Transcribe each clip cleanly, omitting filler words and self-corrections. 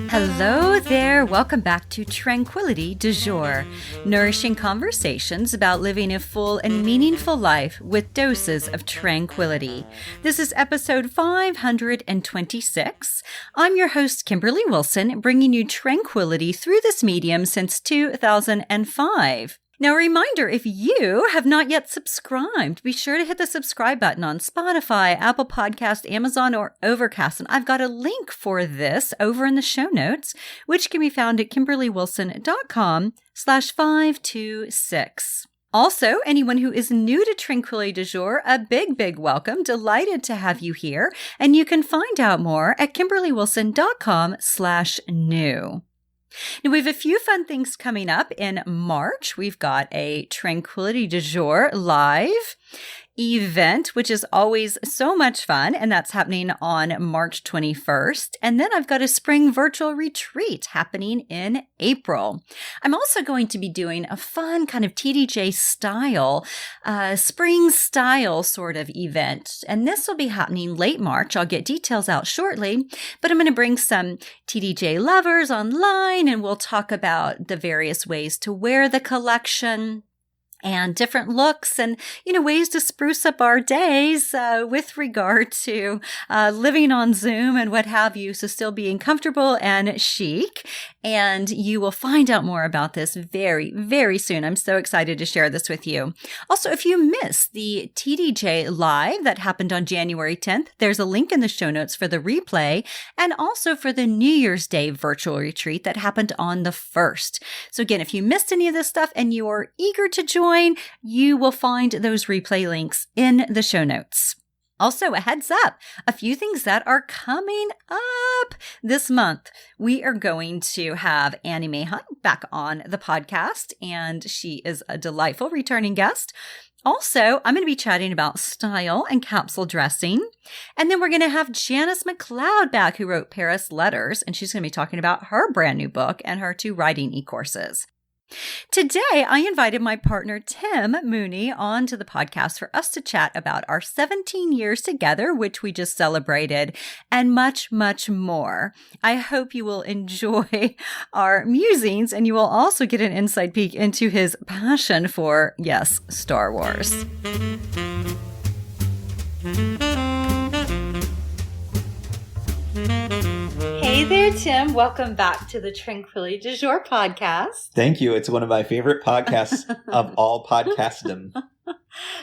Hello there. Welcome back to Tranquility du Jour, nourishing conversations about living a full and meaningful life with doses of tranquility. This is episode 526. I'm your host, Kimberly Wilson, bringing you tranquility through this medium since 2005. Now, a reminder, if you have not yet subscribed, be sure to hit the subscribe button on Spotify, Apple Podcast, Amazon, or Overcast. And I've got a link for this over in the show notes, which can be found at kimberlywilson.com/526. Also, anyone who is new to Tranquility du Jour, a big welcome. Delighted to have you here. And you can find out more at kimberlywilson.com/new. Now, we have a few fun things coming up in March. We've got a Tranquility du Jour live event, which is always so much fun, and that's happening on March 21st. And then I've got a spring virtual retreat happening in April. I'm also going to be doing a fun kind of TDJ style, spring style sort of event. And this will be happening late March. I'll get details out shortly, but I'm going to bring some TDJ lovers online, and we'll talk about the various ways to wear the collection and different looks and, ways to spruce up our days with regard to living on Zoom and what have you. So still being comfortable and chic. And you will find out more about this very, very soon. I'm so excited to share this with you. Also, if you missed the TDJ Live that happened on January 10th, there's a link in the show notes for the replay and also for the New Year's Day virtual retreat that happened on the 1st. So again, if you missed any of this stuff and you are eager to join, you will find those replay links in the show notes. Also, a heads up, a few things that are coming up this month. We are going to have Annie Mahon back on the podcast, and she is a delightful returning guest. Also, I'm going to be chatting about style and capsule dressing. And then we're going to have Janice McLeod back, who wrote Paris Letters, and she's going to be talking about her brand new book and her 2 writing e-courses. Today, I invited my partner, Tim Mooney, onto the podcast for us to chat about our 17 years together, which we just celebrated, and much, much more. I hope you will enjoy our musings, and you will also get an inside peek into his passion for, yes, Star Wars. Hey there, Tim. Welcome back to the Tranquility du Jour podcast. Thank you. It's one of my favorite podcasts of all podcastdom.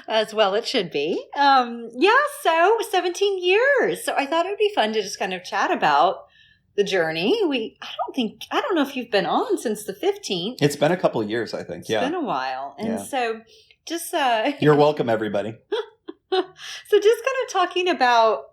As well it should be. So 17 years. So I thought it would be fun to just kind of chat about the journey. I don't know if you've been on since the 15th. It's been a couple of years, I think. Yeah. It's been a while. And so just... You're welcome, everybody. So just kind of talking about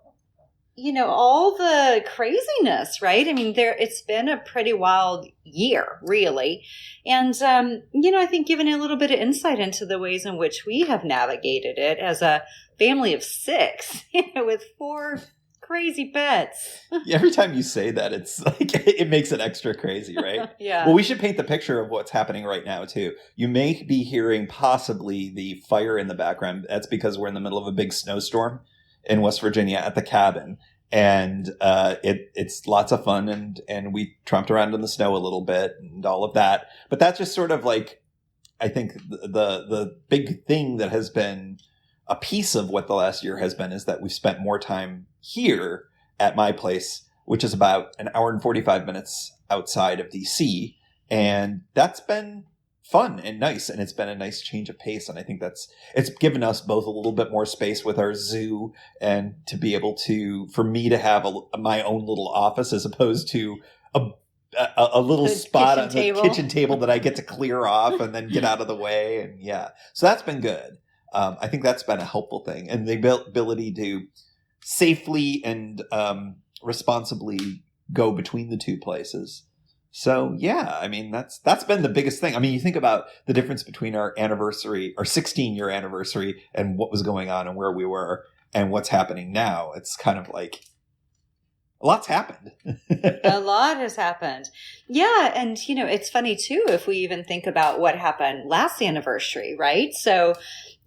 all the craziness, right? I mean, it's been a pretty wild year, really. And, I think giving a little bit of insight into the ways in which we have navigated it as a family of 6, with 4 crazy pets. Every time you say that, it's like, it makes it extra crazy, right? Yeah. Well, we should paint the picture of what's happening right now, too. You may be hearing possibly the fire in the background. That's because we're in the middle of a big snowstorm in West Virginia at the cabin. And it's lots of fun, and we tromped around in the snow a little bit and all of that. But that's just sort of like, I think the big thing that has been a piece of what the last year has been is that we've spent more time here at my place, which is about an hour and 45 minutes outside of DC. And that's been fun and nice, and it's been a nice change of pace, and I think it's given us both a little bit more space with our zoo, and to be able for me to have my own little office as opposed to a little spot on the kitchen table that I get to clear off and then get out of the way, and so that's been good. I think that's been a helpful thing, and the ability to safely and responsibly go between the 2 places. So, I mean, that's been the biggest thing. I mean, you think about the difference between our 16-year anniversary, and what was going on and where we were and what's happening now. It's kind of like, a lot's happened. A lot has happened. Yeah. And, it's funny too, if we even think about what happened last anniversary, right? So,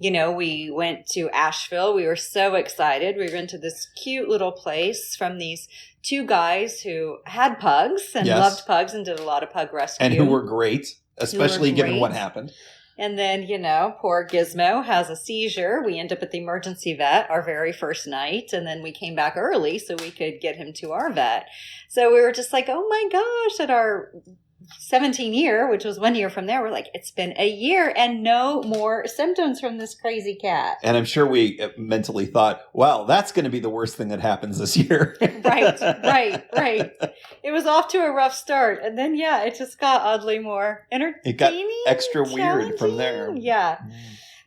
we went to Asheville. We were so excited. We went to this cute little place from these two guys who had pugs and loved pugs and did a lot of pug rescue. And who were great, especially given what happened. And then, poor Gizmo has a seizure. We end up at the emergency vet our very first night. And then we came back early so we could get him to our vet. So we were just like, oh my gosh, at our 17 year, which was 1 year from there, we're like, it's been a year and no more symptoms from this crazy cat. And I'm sure we mentally thought, well, that's going to be the worst thing that happens this year. Right. It was off to a rough start. And then, it just got oddly more entertaining. It got extra weird from there. Yeah.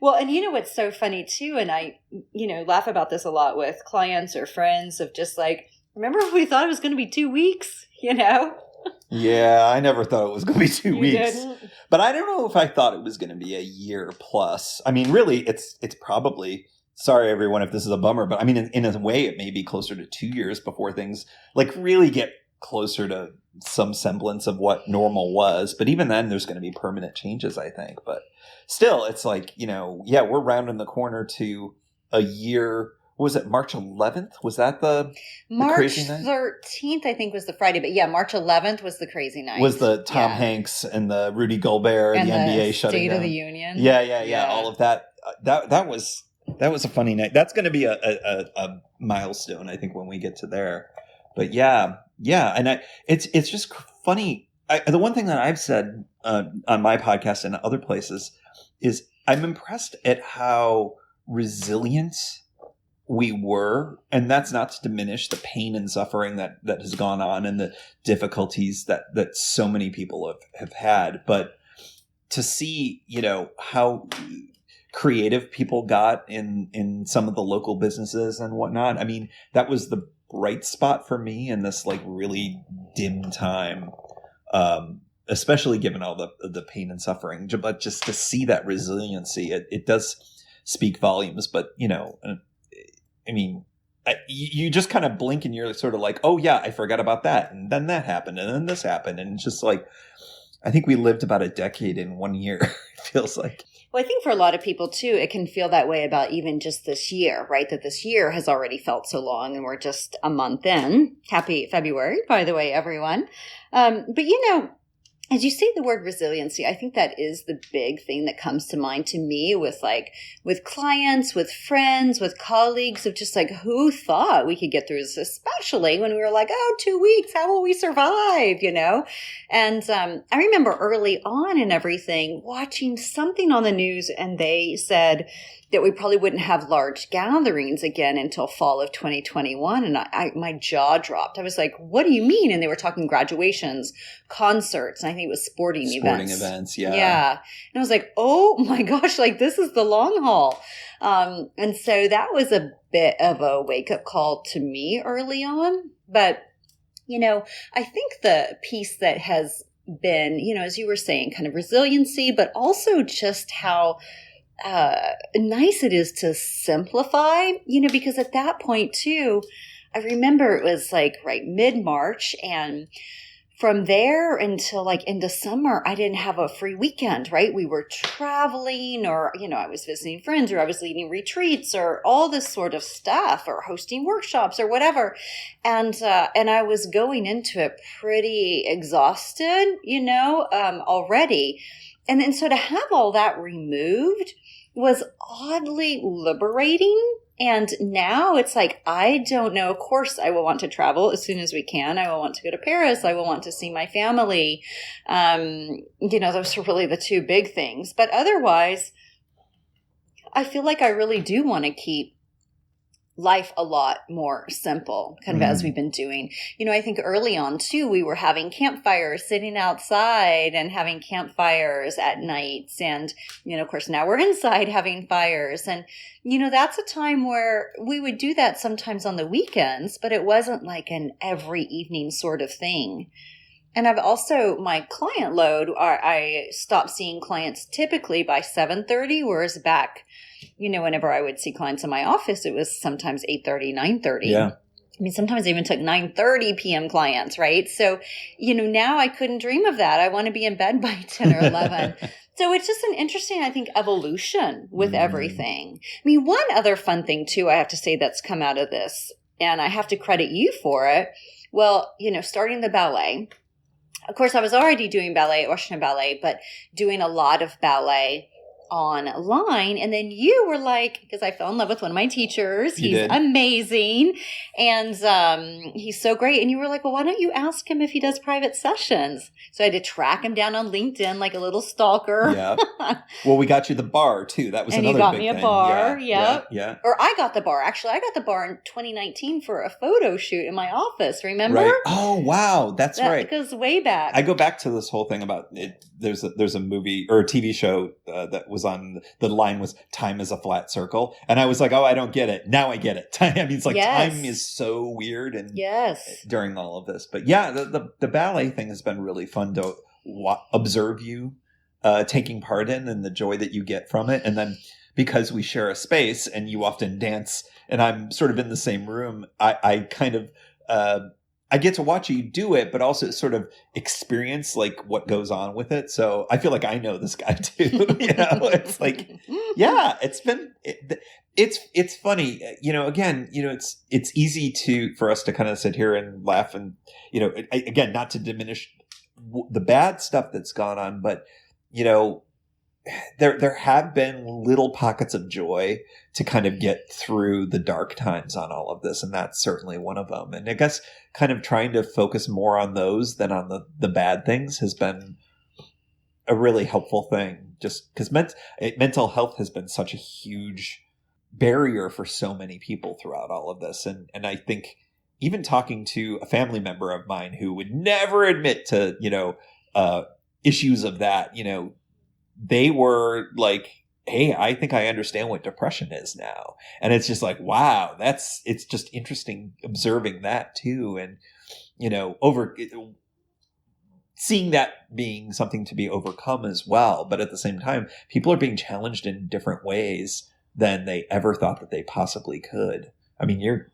Well, and what's so funny too, and I, laugh about this a lot with clients or friends of just like, remember if we thought it was going to be 2 weeks, Yeah, I never thought it was going to be 2 weeks. Didn't? But I don't know if I thought it was going to be a year plus. I mean, really, it's probably, sorry everyone if this is a bummer, but I mean, in a way, it may be closer to 2 years before things like really get closer to some semblance of what normal was. But even then, there's going to be permanent changes, I think. But still, it's like, we're rounding the corner to a year. Was it March 11th? Was that the crazy night? March 13th, I think, was the Friday. But March 11th was the crazy night. Was the Tom Hanks and the Rudy Gobert and the NBA shutting down. State of the Union. Yeah. All of that. That was a funny night. That's going to be a milestone, I think, when we get to there. But yeah. And it's just funny. The one thing that I've said on my podcast and other places is I'm impressed at how resilient we were, and that's not to diminish the pain and suffering that has gone on and the difficulties that so many people have had. But to see, how creative people got in some of the local businesses and whatnot. I mean, that was the bright spot for me in this like really dim time, especially given all the pain and suffering. But just to see that resiliency, it does speak volumes. But, I mean, you just kind of blink and you're sort of like, oh, yeah, I forgot about that. And then that happened. And then this happened. And it's just like, I think we lived about a decade in 1 year, it feels like. Well, I think for a lot of people, too, it can feel that way about even just this year, right? That this year has already felt so long and we're just a month in. Happy February, by the way, everyone. But, as you say the word resiliency, I think that is the big thing that comes to mind to me with clients, with friends, with colleagues of just like, who thought we could get through this, especially when we were like, 2 weeks, how will we survive, And I remember early on in everything watching something on the news and they said that we probably wouldn't have large gatherings again until fall of 2021. And my jaw dropped. I was like, what do you mean? And they were talking graduations, concerts, and I think it was sporting events. Yeah. Yeah. And I was like, oh my gosh, like this is the long haul. And so that was a bit of a wake-up call to me early on. But, I think the piece that has been, as you were saying, kind of resiliency, but also just how nice it is to simplify, because at that point too, I remember it was like mid-March, and from there until like into summer, I didn't have a free weekend, right? We were traveling or, I was visiting friends or I was leading retreats or all this sort of stuff or hosting workshops or whatever. And I was going into it pretty exhausted, already. And then so to have all that removed was oddly liberating. And now it's like, I don't know. Of course, I will want to travel as soon as we can. I will want to go to Paris. I will want to see my family. Those are really the two big things. But otherwise, I feel like I really do want to keep life a lot more simple, kind of as we've been doing. I think early on too, we were having campfires, sitting outside and having campfires at nights. And, of course, now we're inside having fires. And, that's a time where we would do that sometimes on the weekends, but it wasn't like an every evening sort of thing. And I've also, my client load, I stopped seeing clients typically by 7:30, whereas back, whenever I would see clients in my office, it was sometimes 8:30, 9:30. Yeah. I mean, sometimes I even took 9:30 p.m. clients, right? So, now I couldn't dream of that. I want to be in bed by 10 or 11. So it's just an interesting, I think, evolution with everything. I mean, one other fun thing, too, I have to say that's come out of this, and I have to credit you for it. Well, starting the ballet. Of course, I was already doing ballet at Washington Ballet, but doing a lot of ballet online. And then you were like, because I fell in love with one of my teachers. He's amazing. And he's so great. And you were like, well, why don't you ask him if he does private sessions? So I had to track him down on LinkedIn like a little stalker. Yeah. Well, we got you the bar too. That was and another you got big me a thing. bar. Yeah. Or I got the bar. Actually, I got the bar in 2019 for a photo shoot in my office. Remember? Right. Oh, wow. That right. That goes way back. I go back to this whole thing about it. There's a movie or a TV show that was on, the line was time is a flat circle. And I was like, oh, I don't get it. Now I get it. I mean, it's like time is so weird. And during all of this, but yeah, the ballet thing has been really fun to observe you taking part in, and the joy that you get from it. And then because we share a space and you often dance and I'm sort of in the same room, I kind of, I get to watch you do it, but also sort of experience like what goes on with it. So I feel like I know this guy too. It's like, yeah, it's funny. Again, it's easy for us to kind of sit here and laugh and, again, not to diminish the bad stuff that's gone on, but there have been little pockets of joy to kind of get through the dark times on all of this. And that's certainly one of them. And I guess kind of trying to focus more on those than on the bad things has been a really helpful thing, just because mental health has been such a huge barrier for so many people throughout all of this. And I think even talking to a family member of mine who would never admit to, issues of that, they were like, hey, I think I understand what depression is now. And it's just like, wow, it's just interesting observing that too. And, seeing that being something to be overcome as well. But at the same time, people are being challenged in different ways than they ever thought that they possibly could. I mean,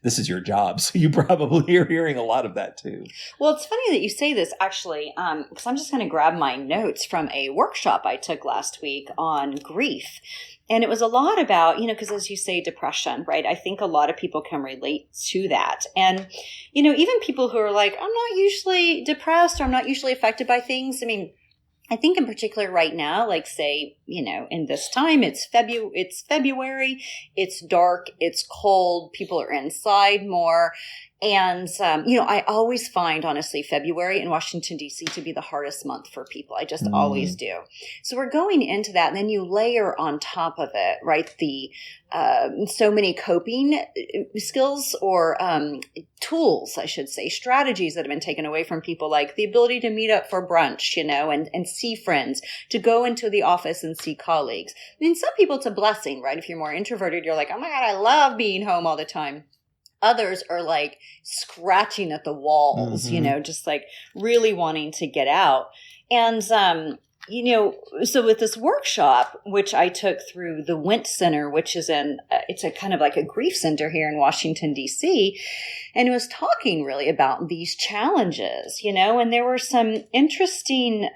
this is your job, so you probably are hearing a lot of that too. Well, it's funny that you say this, actually, because I'm just going to grab my notes from a workshop I took last week on grief. And it was a lot about, because as you say, depression, right? I think a lot of people can relate to that. And, even people who are like, I'm not usually depressed or I'm not usually affected by things. I mean, I think in particular right now, like say, in this time, it's February, it's dark, it's cold, people are inside more. And, I always find, honestly, February in Washington, D.C. to be the hardest month for people. I just always do. So we're going into that. And then you layer on top of it, right, the so many coping skills or tools, I should say, strategies that have been taken away from people, like the ability to meet up for brunch, and see friends, to go into the office and see colleagues. I mean, some people it's a blessing, right? If you're more introverted, you're like, oh my God, I love being home all the time. Others are like scratching at the walls, just like really wanting to get out. And, so with this workshop, which I took through the Wint Center, which is it's a kind of like a grief center here in Washington, D.C., and it was talking really about these challenges, and there were some interesting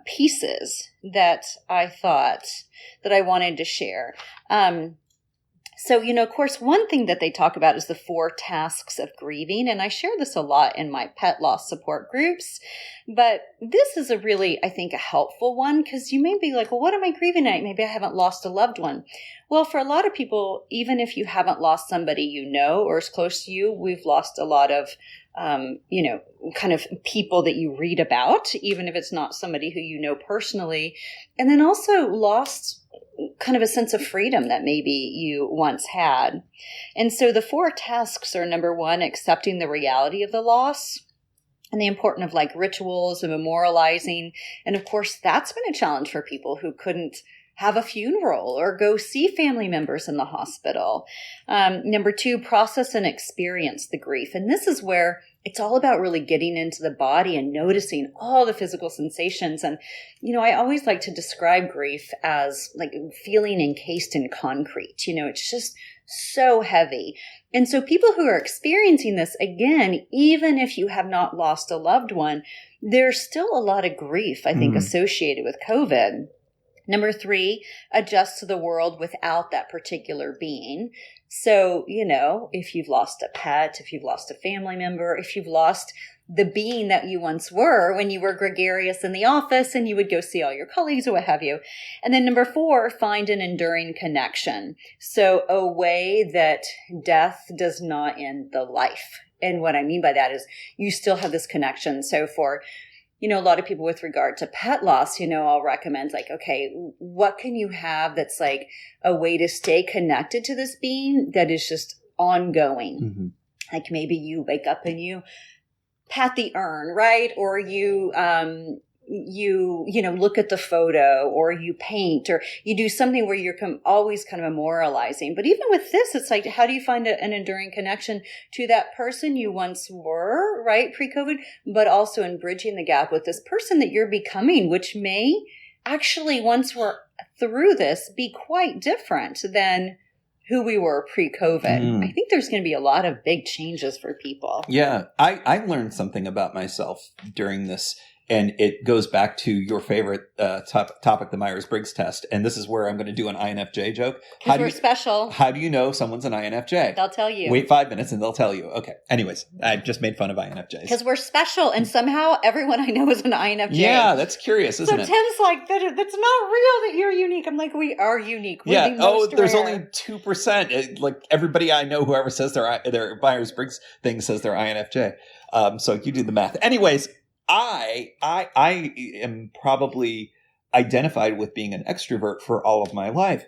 pieces that I thought that I wanted to share. So, of course, one thing that they talk about is the 4 tasks of grieving. And I share this a lot in my pet loss support groups. But this is a really, I think, a helpful one, because you may be like, well, what am I grieving at? Maybe I haven't lost a loved one. Well, for a lot of people, even if you haven't lost somebody or is close to you, we've lost a lot of, kind of people that you read about, even if it's not somebody who you know personally. And then also lost kind of a sense of freedom that maybe you once had. And so the 4 tasks are, number 1, accepting the reality of the loss and the importance of like rituals and memorializing. And of course, that's been a challenge for people who couldn't have a funeral or go see family members in the hospital. Number 2, process and experience the grief. And this is where it's all about really getting into the body and noticing all the physical sensations. And, I always like to describe grief as like feeling encased in concrete. It's just so heavy. And so people who are experiencing this, again, even if you have not lost a loved one, there's still a lot of grief, I think, associated with COVID. Number 3, adjust to the world without that particular being. So, if you've lost a pet, if you've lost a family member, if you've lost the being that you once were when you were gregarious in the office and you would go see all your colleagues or what have you. And then number 4, find an enduring connection. So a way that death does not end the life. And what I mean by that is you still have this connection. So for a lot of people with regard to pet loss, I'll recommend okay, what can you have that's like a way to stay connected to this being that is just ongoing? Mm-hmm. Like maybe you wake up and you pat the urn, right? Or you look at the photo, or you paint, or you do something where you're always kind of memorializing. But even with this, it's like, how do you find an enduring connection to that person you once were, right? Pre-COVID, but also in bridging the gap with this person that you're becoming, which may actually, once we're through this, be quite different than who we were pre-COVID. I think there's going to be a lot of big changes for people. Yeah. I learned something about myself during this, and it goes back to your favorite topic, the Myers-Briggs test. And this is where I'm going to do an INFJ joke. Because we're special. How do you know someone's an INFJ? They'll tell you. Wait 5 minutes and they'll tell you. Okay. Anyways, I just made fun of INFJs. Because we're special, and somehow everyone I know is an INFJ. Yeah, that's curious, isn't it? So Tim's like, that's not real that you're unique. I'm like, we are unique. We're the most there's rare. only 2%. Like everybody I know, whoever says their Myers-Briggs thing says they're INFJ. So you do the math. Anyways, I am probably identified with being an extrovert for all of my life.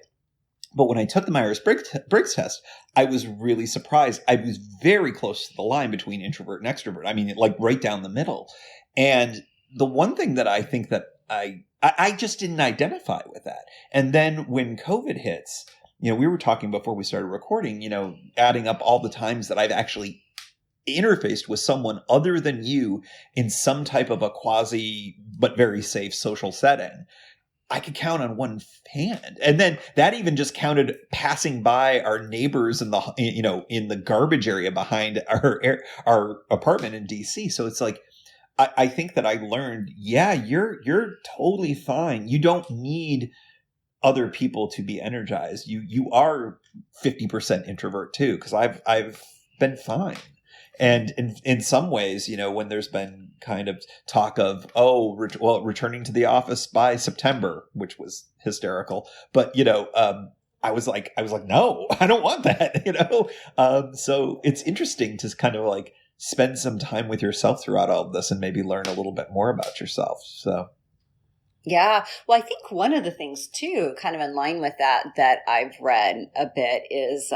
But when I took the Myers-Briggs test, I was really surprised. I was very close to the line between introvert and extrovert. I mean, like right down the middle. And the one thing that I think that I just didn't identify with that. And then when COVID hits, we were talking before we started recording, adding up all the times that I've actually interfaced with someone other than you in some type of a quasi but very safe social setting, I could count on one hand. And then that even just counted passing by our neighbors in the garbage area behind our apartment in DC. So it's like, I think that I learned, you're totally fine. You don't need other people to be energized. You are 50% introvert too, because I've been fine. And in some ways, when there's been kind of talk of, returning to the office by September, which was hysterical. But, I was like, no, I don't want that, So it's interesting to kind of like spend some time with yourself throughout all of this and maybe learn a little bit more about yourself. So. Yeah. Well, I think one of the things too, kind of in line with that I've read a bit is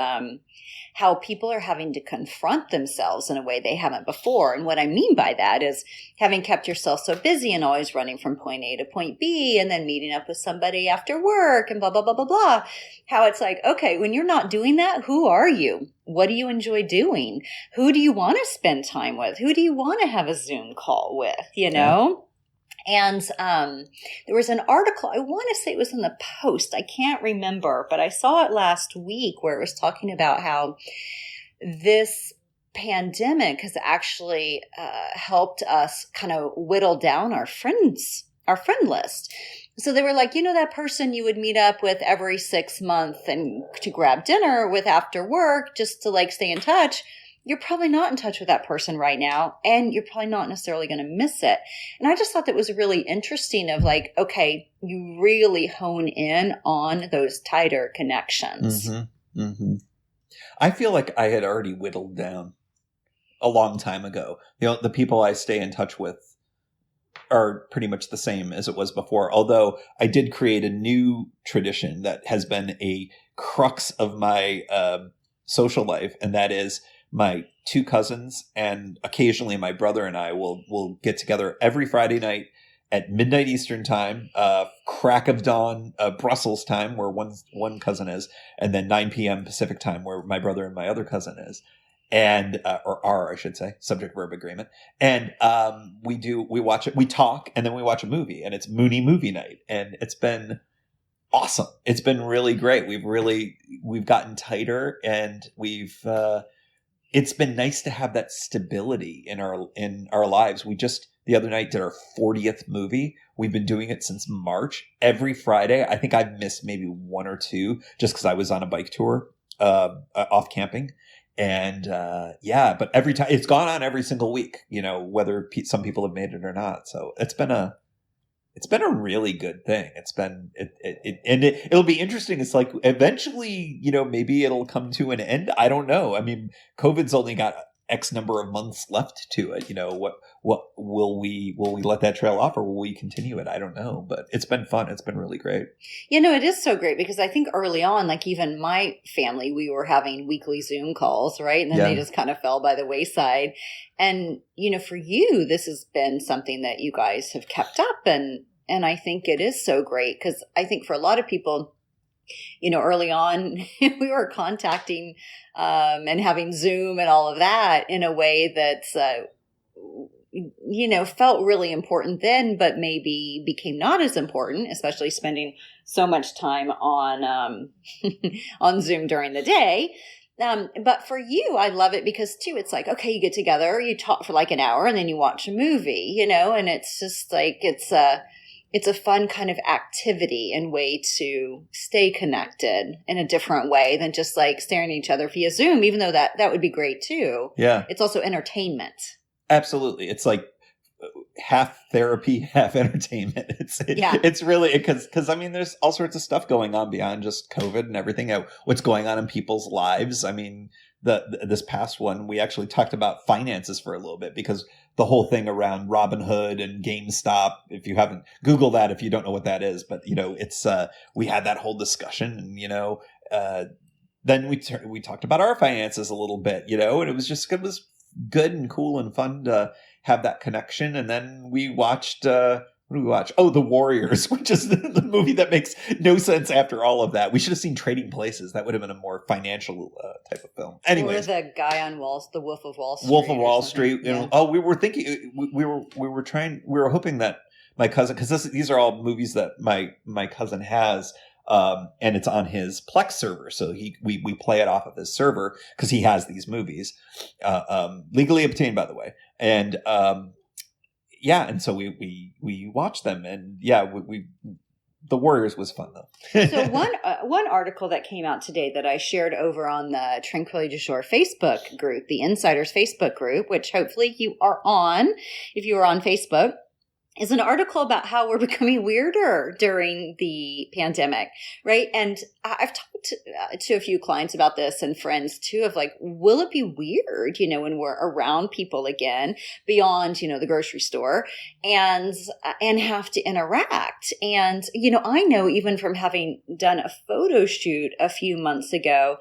how people are having to confront themselves in a way they haven't before. And what I mean by that is having kept yourself so busy and always running from point A to point B and then meeting up with somebody after work and blah, blah, blah, blah, blah. How it's like, okay, when you're not doing that, who are you? What do you enjoy doing? Who do you want to spend time with? Who do you want to have a Zoom call with, Yeah. And there was an article, I want to say it was in the Post. I can't remember, but I saw it last week where it was talking about how this pandemic has actually helped us kind of whittle down our friend list. So they were like, that person you would meet up with every 6 months and to grab dinner with after work just to like stay in touch. You're probably not in touch with that person right now, and you're probably not necessarily going to miss it. And I just thought that was really interesting of like, okay, you really hone in on those tighter connections. Mm-hmm. Mm-hmm. I feel like I had already whittled down a long time ago. The people I stay in touch with are pretty much the same as it was before, although I did create a new tradition that has been a crux of my social life, and that is my 2 cousins and occasionally my brother and I will get together every Friday night at midnight Eastern time, crack of dawn, Brussels time, where one cousin is, and then 9 p.m. Pacific time, where my brother and my other cousin is, and or are, I should say, subject verb agreement. And we watch it, we talk, and then we watch a movie, and it's Mooney movie night, and it's been awesome. It's been really great. We've gotten tighter, and it's been nice to have that stability in our lives. We just the other night did our 40th movie. We've been doing it since March. Every Friday. I think I've missed maybe one or two just because I was on a bike tour off camping. And but every time it's gone on every single week, whether some people have made it or not. So it's been a really good thing. It'll be interesting. It's like eventually, maybe it'll come to an end. I don't know. I mean, COVID's only got X number of months left to it. What will we let that trail off, or will we continue it? I don't know, but it's been fun. It's been really great. It is so great because I think early on, like even my family, we were having weekly Zoom calls, right? And then they just kind of fell by the wayside. And, for you, this has been something that you guys have kept up. And I think it is so great because I think for a lot of people, early on, we were contacting and having Zoom and all of that in a way that's, felt really important then, but maybe became not as important, especially spending so much time on on Zoom during the day. But for you, I love it because too, it's like, okay, you get together, you talk for like an hour and then you watch a movie, and it's just like, it's a fun kind of activity and way to stay connected in a different way than just like staring at each other via Zoom, even though that would be great too. Yeah. It's also entertainment. Absolutely. It's like half therapy, half entertainment. It's really because I mean, there's all sorts of stuff going on beyond just COVID and everything. What's going on in people's lives. I mean, this past one, we actually talked about finances for a little bit because the whole thing around Robinhood and GameStop, if you haven't Googled that, if you don't know what that is, but it's we had that whole discussion, and then we talked about our finances a little bit, and it was good and cool and fun to have that connection. And then we watched what did we watch? Oh, The Warriors, which is the movie that makes no sense after all of that. We should have seen Trading Places. That would have been a more financial type of film. Anyways, or the guy on the Wolf of Wall Street. Wolf of Wall Street. Yeah. We were thinking, we were hoping that my cousin, because these are all movies that my cousin has, and it's on his Plex server. So we play it off of his server because he has these movies, legally obtained, by the way, and. And so we watched them, and The Warriors was fun though. So one article that came out today that I shared over on the Tranquility du Jour Facebook group, the Insiders Facebook group, which hopefully you are on, if you are on Facebook, is an article about how we're becoming weirder during the pandemic, right? And I've talked to a few clients about this and friends too of like, will it be weird, when we're around people again beyond, the grocery store and have to interact? And, I know even from having done a photo shoot a few months ago,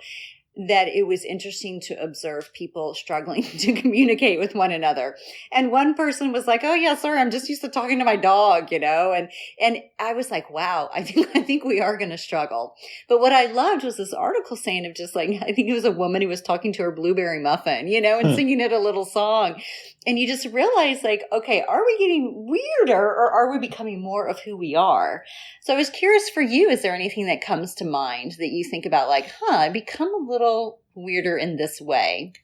that it was interesting to observe people struggling to communicate with one another. And one person was like, oh yeah, sorry, I'm just used to talking to my dog, and I was like, wow, I think we are going to struggle. But what I loved was this article saying of just like, I think it was a woman who was talking to her blueberry muffin, and singing it a little song. And you just realize like, okay, are we getting weirder or are we becoming more of who we are? So I was curious for you, is there anything that comes to mind that you think about like, I become a little weirder in this way?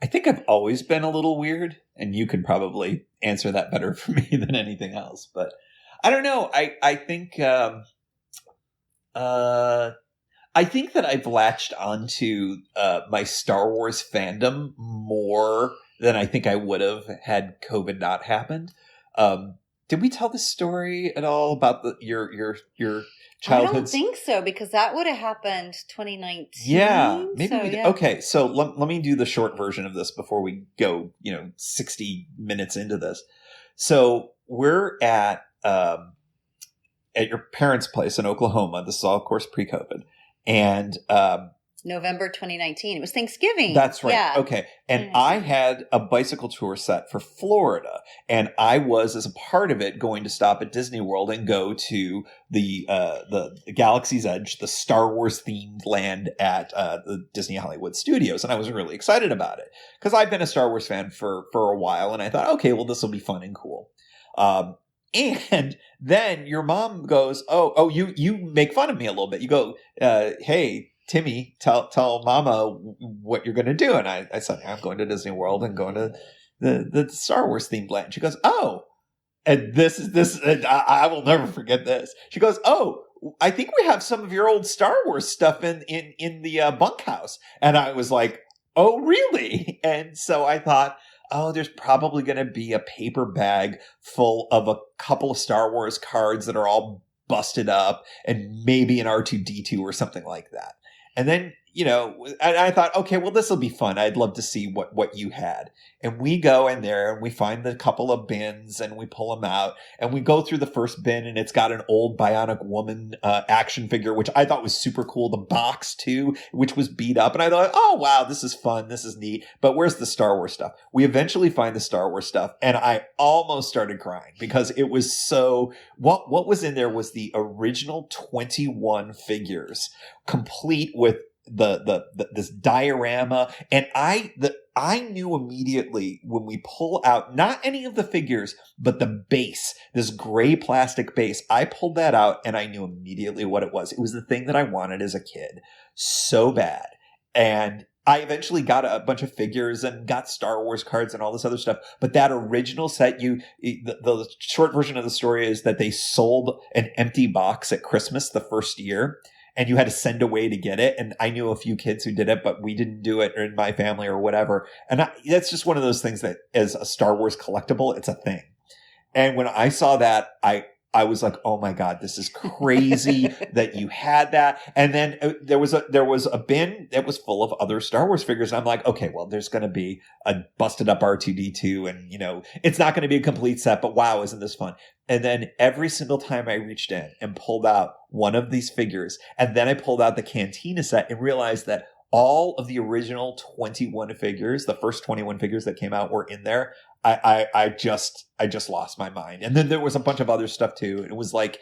I think I've always been a little weird, and you could probably answer that better for me than anything else. But I don't know. I think that I've latched onto my Star Wars fandom more than I think I would have had COVID not happened. Did we tell the story at all about your childhood? I don't think so, because that would have happened 2019. Yeah, maybe we did. Okay, so let me do the short version of this before we go, 60 minutes into this. So we're at your parents' place in Oklahoma. This is all, of course, pre-COVID. And November 2019. It was Thanksgiving. That's right. Yeah. Okay. And I had a bicycle tour set for Florida, and I was, as a part of it, going to stop at Disney World and go to the Galaxy's Edge, the Star Wars themed land at the Disney Hollywood Studios. And I was really excited about it because I've been a Star Wars fan for a while, and I thought, okay, well, this will be fun and cool. And then your mom goes, oh, you make fun of me a little bit. You go, hey, Timmy, tell Mama what you're going to do. And I said, I'm going to Disney World and going to the Star Wars themed land. She goes, oh, and and I will never forget this. She goes, oh, I think we have some of your old Star Wars stuff in the bunkhouse. And I was like, oh, really? And so I thought, oh, there's probably going to be a paper bag full of a couple of Star Wars cards that are all busted up and maybe an R2-D2 or something like that. And then, I thought, okay, well, this will be fun. I'd love to see what you had. And we go in there and we find the couple of bins and we pull them out and we go through the first bin and it's got an old Bionic Woman action figure, which I thought was super cool. The box too, which was beat up. And I thought, oh, wow, this is fun. This is neat. But where's the Star Wars stuff? We eventually find the Star Wars stuff and I almost started crying because it was so, what was in there was the original 21 figures complete with this diorama, and I knew immediately when we pull out not any of the figures but the base, this gray plastic base. I pulled that out and I knew immediately what it was. It was the thing that I wanted as a kid so bad. And I eventually got a bunch of figures and got Star Wars cards and all this other stuff. But that original set, the short version of the story is that they sold an empty box at Christmas the first year. And you had to send away to get it. And I knew a few kids who did it, but we didn't do it in my family or whatever. And that's just one of those things that as a Star Wars collectible, it's a thing. And when I saw that, I was like, oh my God, this is crazy that you had that. And then there was a bin that was full of other Star Wars figures. And I'm like, okay, well, there's going to be a busted up R2-D2 and, it's not going to be a complete set, but wow, isn't this fun? And then every single time I reached in and pulled out one of these figures, and then I pulled out the Cantina set and realized that all of the original 21 figures, the first 21 figures that came out were in there. I just lost my mind. And then there was a bunch of other stuff too. It was like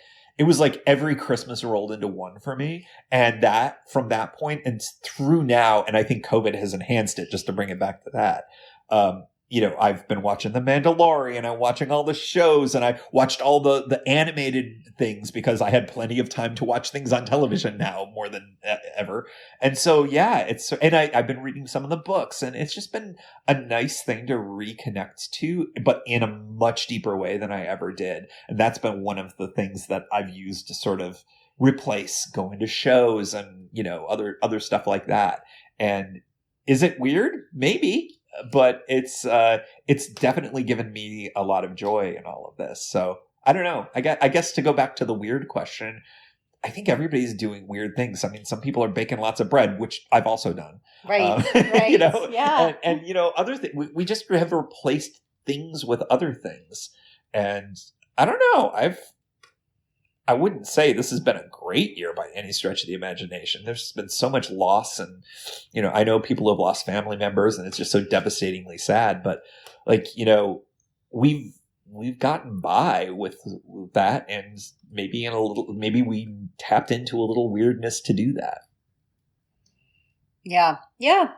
every Christmas rolled into one for me. And that from that point and through now, and I think COVID has enhanced it just to bring it back to that. I've been watching The Mandalorian, I'm watching all the shows, and I watched all the animated things because I had plenty of time to watch things on television now more than ever. And so, yeah, I've been reading some of the books, and it's just been a nice thing to reconnect to, but in a much deeper way than I ever did. And that's been one of the things that I've used to sort of replace going to shows and, other stuff like that. And is it weird? Maybe. But it's definitely given me a lot of joy in all of this. So I don't know. I guess to go back to the weird question, I think everybody's doing weird things. I mean, some people are baking lots of bread, which I've also done. Right. Right. Yeah. And other things. We just have replaced things with other things. And I don't know. I wouldn't say this has been a great year by any stretch of the imagination. There's been so much loss, and I know people have lost family members, and it's just so devastatingly sad. But we've gotten by with that, and maybe we tapped into a little weirdness to do that. Yeah.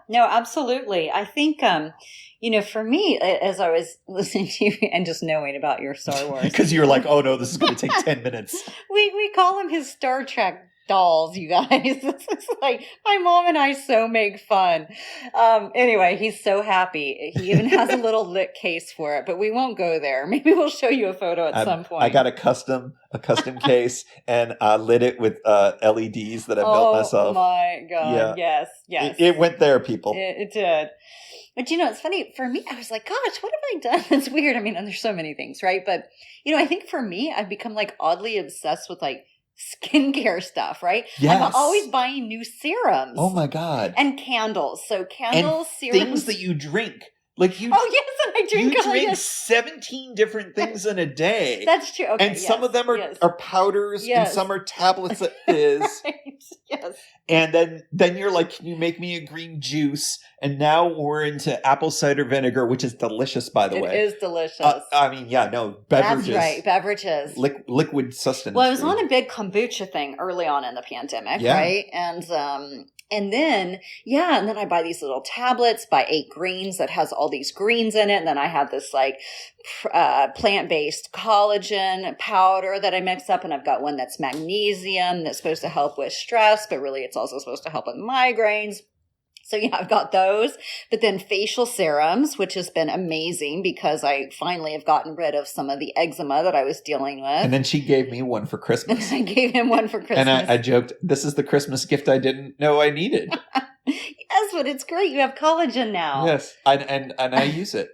No, absolutely. I think, for me, as I was listening to you and just knowing about your Star Wars. Because you're like, oh no, this is going to take 10 minutes. We call them his Star Trek dolls, you guys. It's like my mom and I so make fun. Anyway, he's so happy. He even has a little lit case for it, but we won't go there. Maybe we'll show you a photo at some point. I got a custom case and I lit it with LEDs that I built myself. Oh my God. Yeah. Yes. It went there, people. It did. But it's funny for me. I was like, gosh, what have I done? That's weird. I mean, and there's so many things, right? But I think for me, I've become like oddly obsessed with like skincare stuff, right? Yes. I'm always buying new serums. Oh my God. And candles. So candles, and serums. Things that you drink. Like you, oh yes, and I drink. You drink 17 different things in a day. That's true. Okay, and some of them are powders, and some are tablets that fizz. Right. Yes. And then you're like, can you make me a green juice? And now we're into apple cider vinegar, which is delicious, by the way. It is delicious. Beverages. That's right, beverages. Liquid sustenance. Well, I was on a big kombucha thing early on in the pandemic, right? And And then, and then I buy these little tablets by 8 Greens that has all these greens in it. And then I have this like plant-based collagen powder that I mix up. And I've got one that's magnesium that's supposed to help with stress, but really it's also supposed to help with migraines. So I've got those, but then facial serums, which has been amazing because I finally have gotten rid of some of the eczema that I was dealing with. And then she gave me one for Christmas. And I gave him one for Christmas. And I joked, this is the Christmas gift I didn't know I needed. Yes, but it's great. You have collagen now. Yes, and I use it.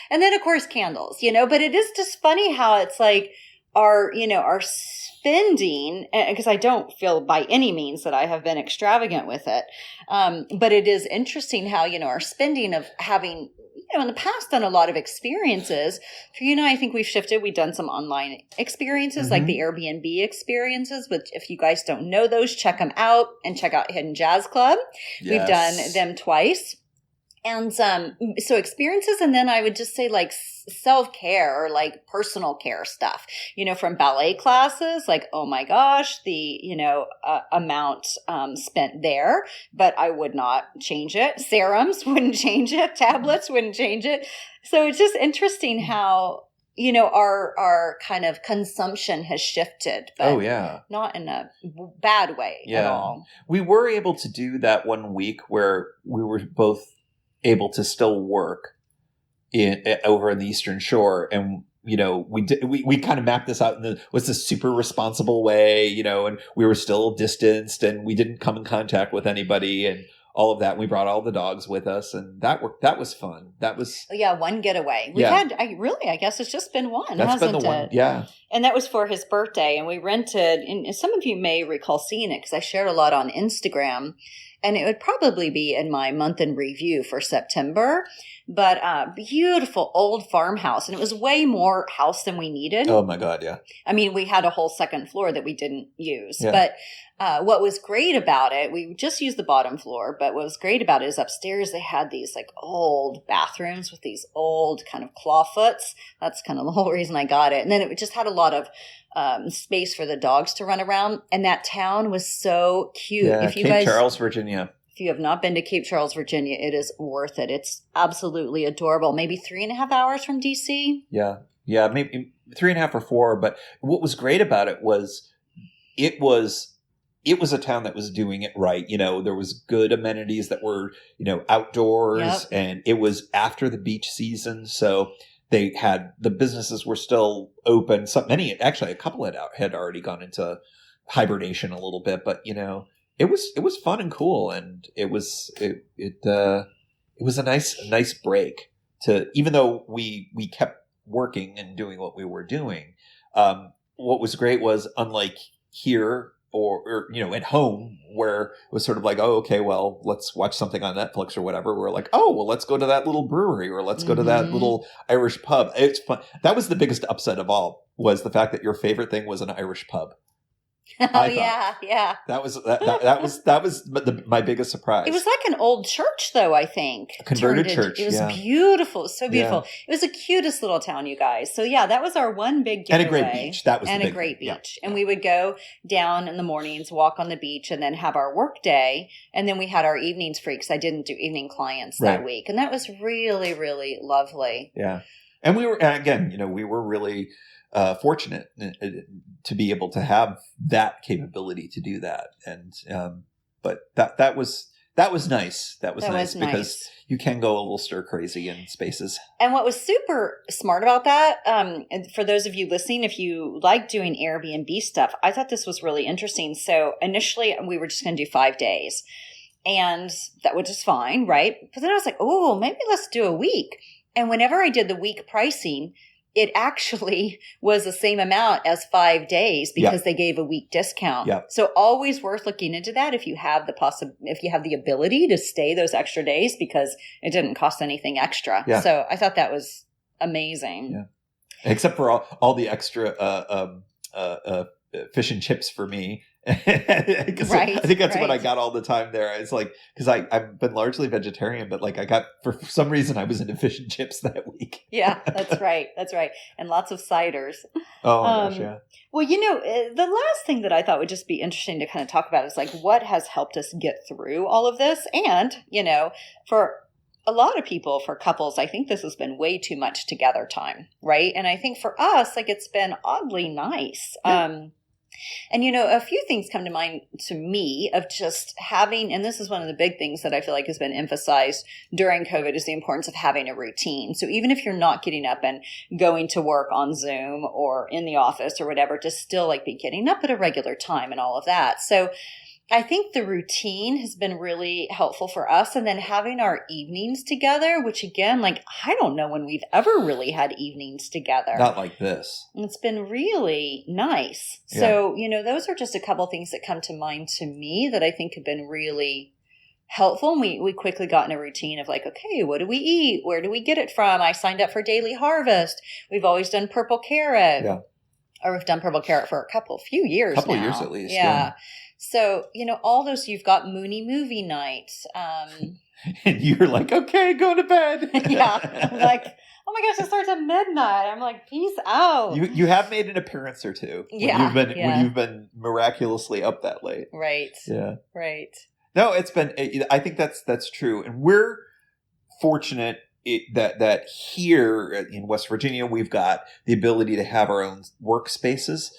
And then, of course, candles, but it is just funny how it's like our spending, because I don't feel by any means that I have been extravagant with it. But it is interesting how, our spending of having, in the past done a lot of experiences. For I think we've shifted. We've done some online experiences like the Airbnb experiences, which if you guys don't know those, check them out and check out Hidden Jazz Club. Yes. We've done them twice. And so experiences, and then I would just say like self-care or like personal care stuff, from ballet classes, like, oh my gosh, the, amount spent there, but I would not change it. Serums wouldn't change it. Tablets wouldn't change it. So it's just interesting how, our kind of consumption has shifted, but not in a bad way at all. We were able to do that one week where we were both able to still work over in the Eastern Shore, and we kind of mapped this out in was this super responsible way, and we were still distanced, and we didn't come in contact with anybody, and all of that. We brought all the dogs with us, and that was fun. That was one getaway. We've had I guess it's just been one. That's hasn't been the one, yeah. And that was for his birthday, and we rented. And some of you may recall seeing it because I shared a lot on Instagram. And it would probably be in my month in review for September, but beautiful old farmhouse. And it was way more house than we needed. Oh my God, yeah. I mean, we had a whole second floor that we didn't use. Yeah. But what was great about it, we just used the bottom floor, but what was great about it is upstairs they had these like old bathrooms with these old kind of clawfoots. That's kind of the whole reason I got it. And then it just had a lot of space for the dogs to run around, and that town was so cute. Yeah, Cape Charles, Virginia. If you have not been to Cape Charles, Virginia, it is worth it. It's absolutely adorable. Maybe 3.5 hours from DC. Yeah, maybe 3.5 or 4. But what was great about it was it was a town that was doing it right. There was good amenities that were outdoors, and it was after the beach season, so they had the businesses were still open. A couple had already gone into hibernation a little bit, but it was fun and cool, and it was a nice break to, even though we kept working and doing what we were doing. What was great was, unlike here or at home, where it was sort of like, oh, okay, well, let's watch something on Netflix or whatever. We're like, oh, well, let's go to that little brewery, or let's go to that little Irish pub. It's fun. That was the biggest upset of all, was the fact that your favorite thing was an Irish pub. Oh yeah. That was my biggest surprise. It was like an old church, though. I think a converted church. It was beautiful, so beautiful. Yeah. It was the cutest little town, you guys. So that was our one big getaway. And a great beach. That was a great beach. Yeah. And we would go down in the mornings, walk on the beach, and then have our work day. And then we had our evenings free because I didn't do evening clients that week, and that was really, really lovely. Yeah, and we were really fortunate to be able to have that capability to do that, and but that was nice. That was nice because you can go a little stir crazy in spaces. And what was super smart about that, and for those of you listening, if you like doing Airbnb stuff, I thought this was really interesting. So initially, we were just going to do 5 days, and that was just fine, right? But then I was like, oh, maybe let's do a week. And whenever I did the week pricing, it actually was the same amount as 5 days because they gave a week discount. Yep. So always worth looking into that if you have the ability to stay those extra days, because it didn't cost anything extra. Yeah. So I thought that was amazing. Yeah. Except for all the extra fish and chips for me. I think that's what I got all the time there. It's like, because I've been largely vegetarian, but like I got, for some reason, I was into fish and chips that week. Yeah, that's right. That's right. And lots of ciders. Oh my gosh, yeah. Well, the last thing that I thought would just be interesting to kind of talk about is like what has helped us get through all of this. And, for a lot of people, for couples, I think this has been way too much together time, right? And I think for us, like it's been oddly nice. Yeah. And, a few things come to mind to me of just having, and this is one of the big things that I feel like has been emphasized during COVID, is the importance of having a routine. So even if you're not getting up and going to work on Zoom or in the office or whatever, to still like be getting up at a regular time and all of that. So I think the routine has been really helpful for us. And then having our evenings together, which again, like, I don't know when we've ever really had evenings together. Not like this. It's been really nice. Yeah. So, those are just a couple things that come to mind to me that I think have been really helpful. And we quickly got in a routine of like, okay, what do we eat? Where do we get it from? I signed up for Daily Harvest. We've always done Purple Carrot. Yeah. Or we've done Purple Carrot for a few years now. Years at least. Yeah. So, all those, you've got Mooney movie nights. And you're like, okay, go to bed. Yeah. I'm like, oh my gosh, it starts at midnight. I'm like, peace out. You have made an appearance or two. Yeah. When you've been miraculously up that late. Right. Yeah. Right. No, I think that's true. And we're fortunate that here in West Virginia, we've got the ability to have our own workspaces.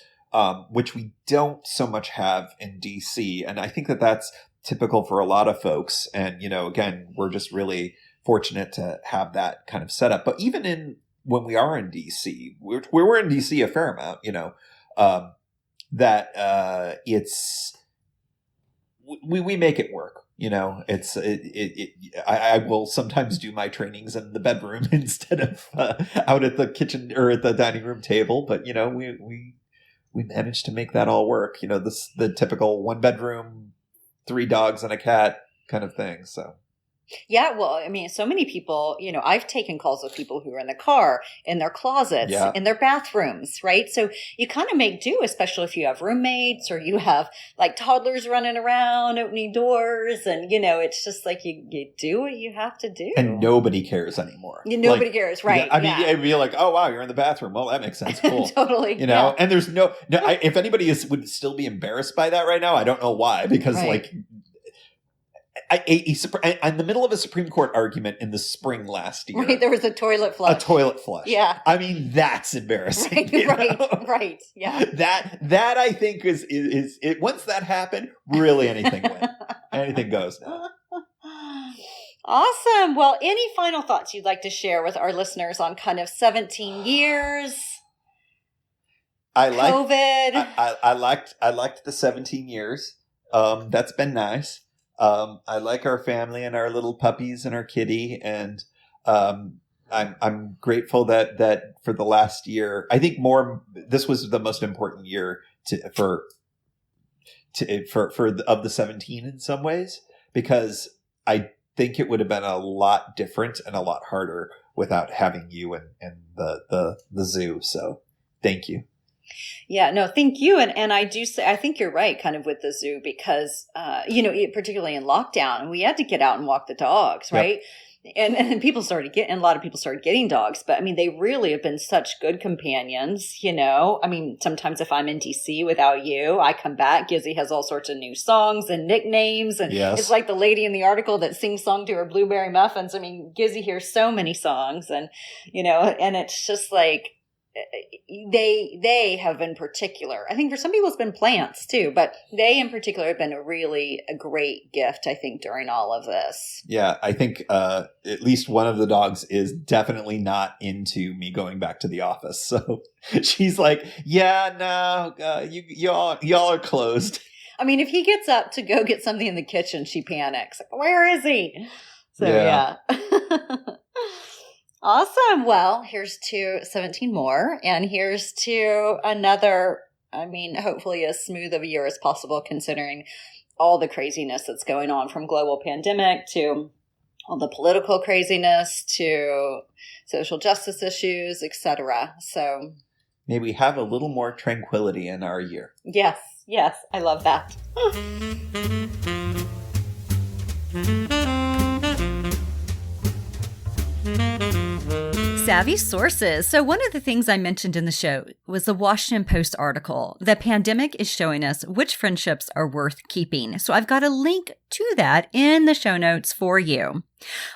Which we don't so much have in DC. And I think that's typical for a lot of folks. And, again, we're just really fortunate to have that kind of setup. But even when we are in DC, we're in DC a fair amount, we make it work. I will sometimes do my trainings in the bedroom instead of out at the kitchen or at the dining room table. But, we managed to make that all work. The typical 1-bedroom, 3 dogs and a cat kind of thing. So. Yeah, well, I mean, so many people, I've taken calls with people who are in the car, in their closets, in their bathrooms, right? So you kind of make do, especially if you have roommates or you have like toddlers running around, opening doors. And, it's just like you do what you have to do. And nobody cares anymore. Nobody cares, right? Yeah, I mean, it'd be like, oh, wow, you're in the bathroom. Well, that makes sense. Cool. Totally. And there's if anybody would still be embarrassed by that right now, I don't know why, because in the middle of a Supreme Court argument in the spring last year. Right, there was a toilet flush. A toilet flush. Yeah. I mean, that's embarrassing. Right. Yeah. That I think is once that happened, really anything goes now. Awesome. Well, any final thoughts you'd like to share with our listeners on kind of 17 years? COVID. I liked the 17 years. That's been nice. I like our family and our little puppies and our kitty, and I'm grateful that for the last year, I think this was the most important year for of the 17 in some ways, because I think it would have been a lot different and a lot harder without having you and the zoo. So thank you. Yeah, no, thank you. And I do say, I think you're right kind of with the zoo because, particularly in lockdown, we had to get out and walk the dogs, right? Yep. And people started a lot of people started getting dogs, but I mean, they really have been such good companions, I mean, sometimes if I'm in DC without you, I come back, Gizzy has all sorts of new songs and nicknames. And It's like the lady in the article that sings song to her blueberry muffins. I mean, Gizzy hears so many songs and, and it's just like, they have in particular, I think for some people it's been plants too, but they in particular have been a great gift, I think, during all of this. Yeah, I think at least one of the dogs is definitely not into me going back to the office. So she's like, yeah, no, y'all are closed. I mean, if he gets up to go get something in the kitchen, she panics. Like, where is he? So yeah. Awesome. Well, here's to 17 more, and here's to another, I mean, hopefully as smooth of a year as possible, considering all the craziness that's going on, from global pandemic to all the political craziness to social justice issues, etc. So May we have a little more tranquility in our year. Yes, yes, I love that. Savvy sources. So one of the things I mentioned in the show was the Washington Post article. The pandemic is showing us which friendships are worth keeping. So I've got a link to that in the show notes for you.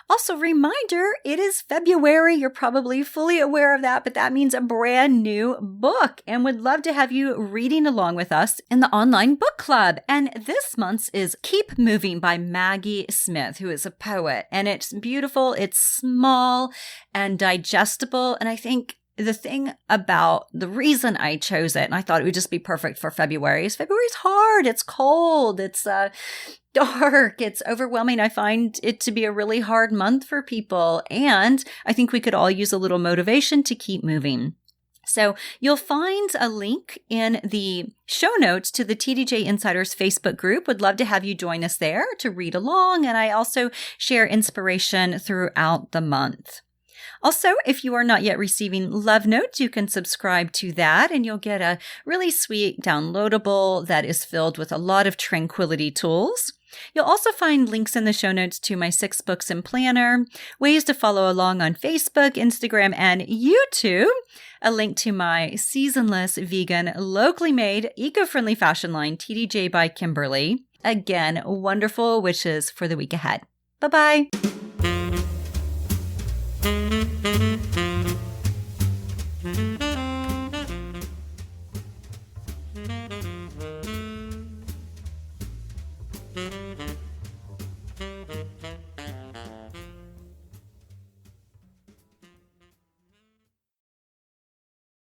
Also, reminder, it is February. You're probably fully aware of that, but that means a brand new book, and would love to have you reading along with us in the online book club. And this month's is Keep Moving by Maggie Smith, who is a poet, and it's beautiful. It's small and digestible. And I think the thing about the reason I chose it, and I thought it would just be perfect for February, is February's hard. It's cold. It's dark. It's overwhelming. I find it to be a really hard month for people. And I think we could all use a little motivation to keep moving. So you'll find a link in the show notes to the TDJ Insiders Facebook group. Would love to have you join us there to read along. And I also share inspiration throughout the month. Also, if you are not yet receiving Love Notes, you can subscribe to that and you'll get a really sweet downloadable that is filled with a lot of tranquility tools. You'll also find links in the show notes to my 6 books and planner, ways to follow along on Facebook, Instagram, and YouTube, a link to my seasonless, vegan, locally made, eco-friendly fashion line, TDJ by Kimberly. Again, wonderful wishes for the week ahead. Bye-bye.